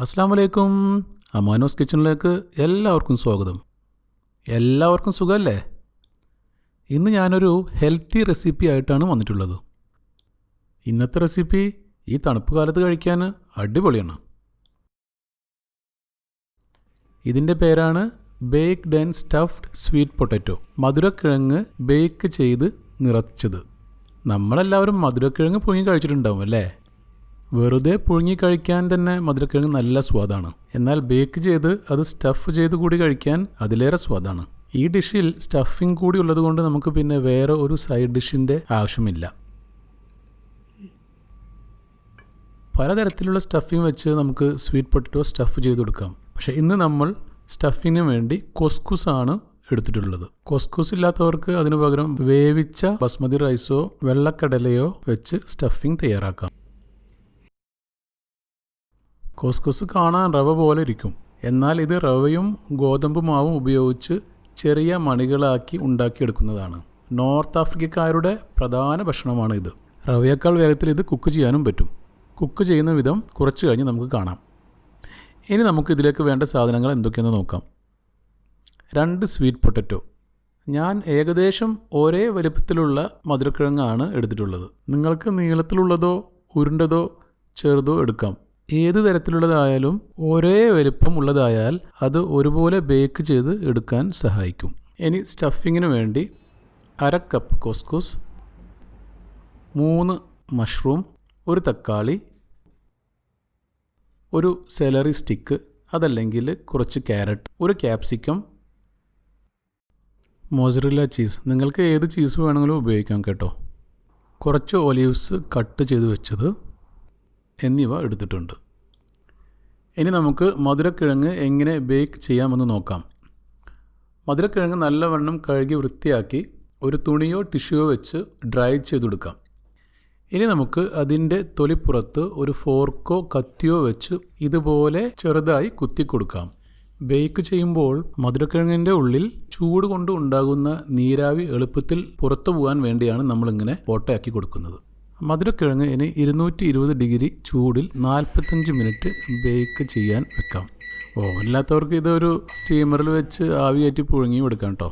അസ്സലാമു അലൈക്കും. അമാനോസ് കിച്ചണിലേക്ക് എല്ലാവർക്കും സ്വാഗതം. എല്ലാവർക്കും സുഖമല്ലേ? ഇന്ന് ഞാനൊരു ഹെൽത്തി റെസിപ്പി ആയിട്ടാണ് വന്നിട്ടുള്ളത്. ഇന്നത്തെ റെസിപ്പി ഈ തണുപ്പ് കാലത്ത് കഴിക്കാൻ അടിപൊളിയാണ്. ഇതിൻ്റെ പേരാണ് baked and stuffed sweet potato. മധുരക്കിഴങ്ങ് ബേക്ക് ചെയ്ത് നിറച്ചത്. നമ്മളെല്ലാവരും മധുരക്കിഴങ്ങ് പുഴുങ്ങി കഴിച്ചിട്ടുണ്ടാവും അല്ലേ? വെറുതെ പുഴുങ്ങി കഴിക്കാൻ തന്നെ മധുരക്കിഴങ്ങ് നല്ല സ്വാദാണ്. എന്നാൽ ബേക്ക് ചെയ്ത് അത് സ്റ്റഫ് ചെയ്ത് കൂടി കഴിക്കാൻ അതിലേറെ സ്വാദാണ്. ഈ ഡിഷിൽ സ്റ്റഫിംഗ് കൂടി ഉള്ളതുകൊണ്ട് നമുക്ക് പിന്നെ വേറെ ഒരു സൈഡ് ഡിഷിൻ്റെ ആവശ്യമില്ല. പലതരത്തിലുള്ള സ്റ്റഫിംഗ് വെച്ച് നമുക്ക് സ്വീറ്റ് പൊട്ടറ്റോ സ്റ്റഫ് ചെയ്ത് കൊടുക്കാം. പക്ഷേ ഇന്ന് നമ്മൾ സ്റ്റഫിങ്ങിന് വേണ്ടി കൊസ്കുസ് ആണ് എടുത്തിട്ടുള്ളത്. കൊസ്കുസ് ഇല്ലാത്തവർക്ക് അതിനു പകരം വേവിച്ച ബസ്മതി റൈസോ വെള്ളക്കടലയോ വെച്ച് സ്റ്റഫിംഗ് തയ്യാറാക്കാം. കോസ്കോസ് കാണാൻ റവ പോലെ ഇരിക്കും. എന്നാൽ ഇത് റവയും ഗോതമ്പ് മാവും ഉപയോഗിച്ച് ചെറിയ മണികളാക്കി ഉണ്ടാക്കിയെടുക്കുന്നതാണ്. നോർത്ത് ആഫ്രിക്കക്കാരുടെ പ്രധാന ഭക്ഷണമാണ് ഇത്. റവയേക്കാൾ വേഗത്തിൽ ഇത് കുക്ക് ചെയ്യാനും പറ്റും. കുക്ക് ചെയ്യുന്ന വിധം കുറച്ച് കഴിഞ്ഞ് നമുക്ക് കാണാം. ഇനി നമുക്ക് ഇതിലേക്ക് വേണ്ട സാധനങ്ങൾ എന്തൊക്കെയെന്ന് നോക്കാം. 2 സ്വീറ്റ് പൊട്ടറ്റോ. ഞാൻ ഏകദേശം ഒരേ വലിപ്പത്തിലുള്ള മധുരക്കിഴങ്ങാണ് എടുത്തിട്ടുള്ളത്. നിങ്ങൾക്ക് നീളത്തിലുള്ളതോ ഉരുണ്ടതോ ചെറുതോ എടുക്കാം. ഏത് തരത്തിലുള്ളതായാലും ഒരേ വലിപ്പം ഉള്ളതായാൽ അത് ഒരുപോലെ ബേക്ക് ചെയ്ത് എടുക്കാൻ സഹായിക്കും. ഇനി സ്റ്റഫിങ്ങിന് വേണ്ടി 1/2 കപ്പ് കോസ്കോസ്, 3 മഷ്റൂം, 1 തക്കാളി, ഒരു സെലറി സ്റ്റിക്ക്, അതല്ലെങ്കിൽ കുറച്ച് ക്യാരറ്റ്, 1 ക്യാപ്സിക്കം, മോസറല്ല ചീസ്. നിങ്ങൾക്ക് ഏത് ചീസ് വേണമെങ്കിലും ഉപയോഗിക്കാം കേട്ടോ. കുറച്ച് ഒലീവ്സ് കട്ട് ചെയ്ത് വെച്ചത് എന്നിവ എടുത്തിട്ടുണ്ട്. ഇനി നമുക്ക് മധുരക്കിഴങ്ങ് എങ്ങനെ ബേക്ക് ചെയ്യാമെന്ന് നോക്കാം. മധുരക്കിഴങ്ങ് നല്ലവണ്ണം കഴുകി വൃത്തിയാക്കി ഒരു തുണിയോ ടിഷ്യൂയോ വെച്ച് ഡ്രൈ ചെയ്തെടുക്കാം. ഇനി നമുക്ക് അതിൻ്റെ തൊലിപ്പുറത്ത് ഒരു ഫോർക്കോ കത്തിയോ വെച്ച് ഇതുപോലെ ചെറുതായി കുത്തി കൊടുക്കാം. ബേക്ക് ചെയ്യുമ്പോൾ മധുരക്കിഴങ്ങിൻ്റെ ഉള്ളിൽ ചൂട് കൊണ്ട് ഉണ്ടാകുന്ന നീരാവി എളുപ്പത്തിൽ പുറത്തു പോകാൻ വേണ്ടിയാണ് നമ്മളിങ്ങനെ ഓട്ടയാക്കി കൊടുക്കുന്നത്. മധുരക്കിഴങ്ങ് ഇനി 220 ഡിഗ്രി ചൂടിൽ 45 മിനിറ്റ് ബേക്ക് ചെയ്യാൻ വെക്കാം. ഓവനില്ലാത്തവർക്ക് ഇതൊരു സ്റ്റീമറിൽ വെച്ച് ആവിയേറ്റി പുഴുങ്ങിയും എടുക്കാം കേട്ടോ.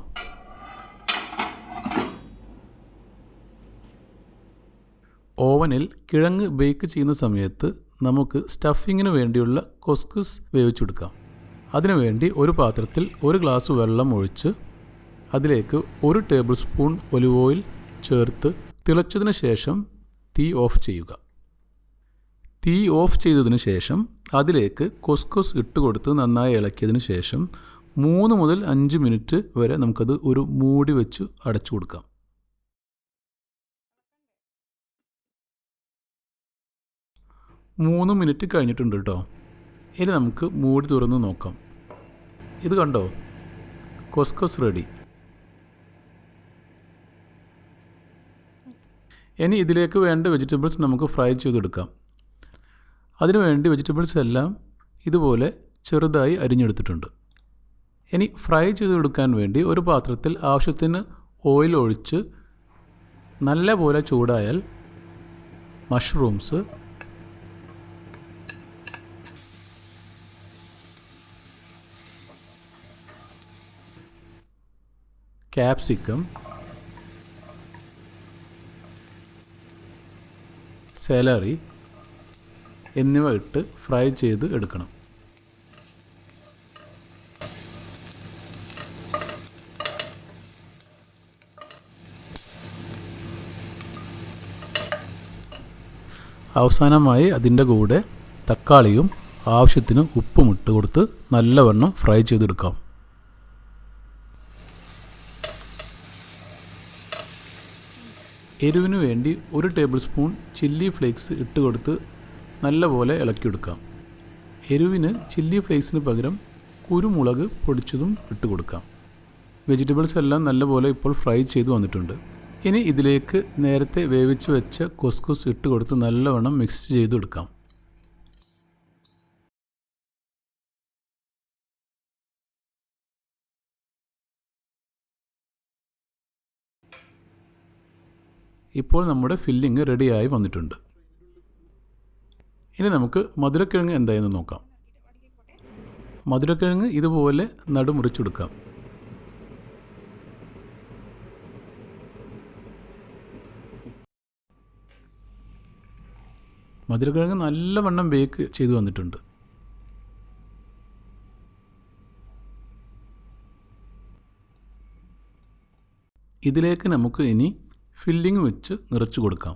ഓവനിൽ കിഴങ്ങ് ബേക്ക് ചെയ്യുന്ന സമയത്ത് നമുക്ക് സ്റ്റഫിങ്ങിന് വേണ്ടിയുള്ള കൊസ്കുസ് വേവിച്ചെടുക്കാം. അതിനുവേണ്ടി ഒരു പാത്രത്തിൽ 1 ഗ്ലാസ് വെള്ളം ഒഴിച്ച് അതിലേക്ക് 1 ടേബിൾ സ്പൂൺ ഒലിവ് ഓയിൽ ചേർത്ത് തിളച്ചതിന് ശേഷം തീ ഓഫ് ചെയ്യുക. തീ ഓഫ് ചെയ്തതിന് ശേഷം അതിലേക്ക് കൊസ്കുസ് ഇട്ട് കൊടുത്ത് നന്നായി ഇളക്കിയതിന് ശേഷം 3 മുതൽ 5 മിനിറ്റ് വരെ നമുക്കത് ഒരു മൂടി വെച്ച് അടച്ചു കൊടുക്കാം. മൂന്ന് മിനിറ്റ് കഴിഞ്ഞിട്ടുണ്ട് കേട്ടോ. ഇനി നമുക്ക് മൂടി തുറന്ന് നോക്കാം. ഇത് കണ്ടോ, കൊസ്കുസ് റെഡി. ഇനി ഇതിലേക്ക് വേണ്ട വെജിറ്റബിൾസ് നമുക്ക് ഫ്രൈ ചെയ്തെടുക്കാം. അതിനുവേണ്ടി വെജിറ്റബിൾസ് എല്ലാം ഇതുപോലെ ചെറുതായി അരിഞ്ഞെടുത്തിട്ടുണ്ട്. ഇനി ഫ്രൈ ചെയ്തെടുക്കാൻ വേണ്ടി ഒരു പാത്രത്തിൽ ആവശ്യത്തിന് ഓയിൽ ഒഴിച്ച് നല്ല പോലെ ചൂടായാൽ മഷ്റൂംസ്, ക്യാപ്സിക്കം, സെലറി എന്നിവ ഇട്ട് ഫ്രൈ ചെയ്ത് എടുക്കണം. അവസാനമായി അതിൻ്റെ കൂടെ തക്കാളിയും ആവശ്യത്തിന് ഉപ്പും ഇട്ട് കൊടുത്ത് നല്ലവണ്ണം ഫ്രൈ ചെയ്തെടുക്കാം. എരിവിന് വേണ്ടി 1 ടേബിൾ സ്പൂൺ ചില്ലി ഫ്ലേക്സ് ഇട്ട് കൊടുത്ത് നല്ലപോലെ ഇളക്കിയെടുക്കാം. എരിവിന് ചില്ലി ഫ്ലേക്സിന് പകരം കുരുമുളക് പൊടിച്ചതും ഇട്ട് കൊടുക്കാം. വെജിറ്റബിൾസ് എല്ലാം നല്ലപോലെ ഇപ്പോൾ ഫ്രൈ ചെയ്ത് വന്നിട്ടുണ്ട്. ഇനി ഇതിലേക്ക് നേരത്തെ വേവിച്ച് വെച്ച കൊസ്കുസ് ഇട്ട് കൊടുത്ത് നല്ലവണ്ണം മിക്സ് ചെയ്തെടുക്കാം. ഇപ്പോൾ നമ്മുടെ ഫില്ലിങ് റെഡിയായി വന്നിട്ടുണ്ട്. ഇനി നമുക്ക് മധുരക്കിഴങ്ങ് എന്തായെന്ന് നോക്കാം. മധുരക്കിഴങ്ങ് ഇതുപോലെ നടുമുറിച്ചെടുക്കാം. മധുരക്കിഴങ്ങ് നല്ലവണ്ണം ബേക്ക് ചെയ്ത് വന്നിട്ടുണ്ട്. ഇതിലേക്ക് നമുക്ക് ഇനി ഫില്ലിംഗ് വെച്ച് നിറച്ചു കൊടുക്കാം.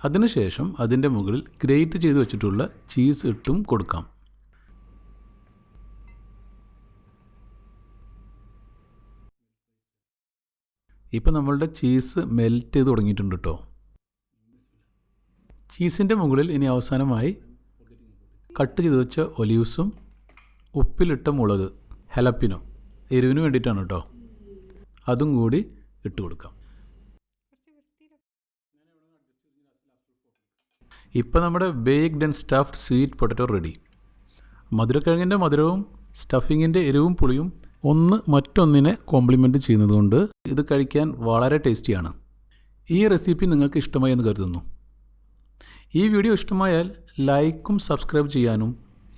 അതിനുശേഷം അതിൻ്റെ മുകളിൽ ഗ്രേറ്റ് ചെയ്ത് വെച്ചിട്ടുള്ള ചീസ് ഇട്ടും കൊടുക്കാം. ഇപ്പം നമ്മളുടെ ചീസ് മെൽറ്റ് ചെയ്ത് തുടങ്ങിയിട്ടുണ്ട് കേട്ടോ. ചീസിൻ്റെ മുകളിൽ ഇനി അവസാനമായി കട്ട് ചെയ്ത് വെച്ച ഒലീവ്സും ഉപ്പിലിട്ട മുളക് ഹലപ്പിനോ എരിവിന് വേണ്ടിയിട്ടാണ് കേട്ടോ, അതും കൂടി ഇട്ട് കൊടുക്കാം. ഇപ്പം നമ്മുടെ baked and stuffed sweet potato ready. മധുരക്കിഴങ്ങിൻ്റെ മധുരവും സ്റ്റഫിങ്ങിൻ്റെ എരിവും പുളിയും ഒന്ന് മറ്റൊന്നിനെ കോംപ്ലിമെൻറ്റ് ചെയ്യുന്നതുകൊണ്ട് ഇത് കഴിക്കാൻ വളരെ ടേസ്റ്റിയാണ്. ഈ റെസിപ്പി നിങ്ങൾക്ക് ഇഷ്ടമായി എന്ന് കരുതുന്നു. ഈ വീഡിയോ ഇഷ്ടമായാൽ ലൈക്കും സബ്സ്ക്രൈബ് ചെയ്യാനും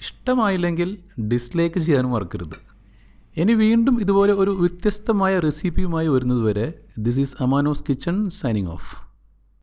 ഇഷ്ടമായില്ലെങ്കിൽ ഡിസ്ലൈക്ക് ചെയ്യാനും മറക്കരുത്. ഇനി വീണ്ടും ഇതുപോലെ ഒരു വ്യത്യസ്തമായ റെസിപ്പിയുമായി വരുന്നതുവരെ this is Amano's kitchen signing of.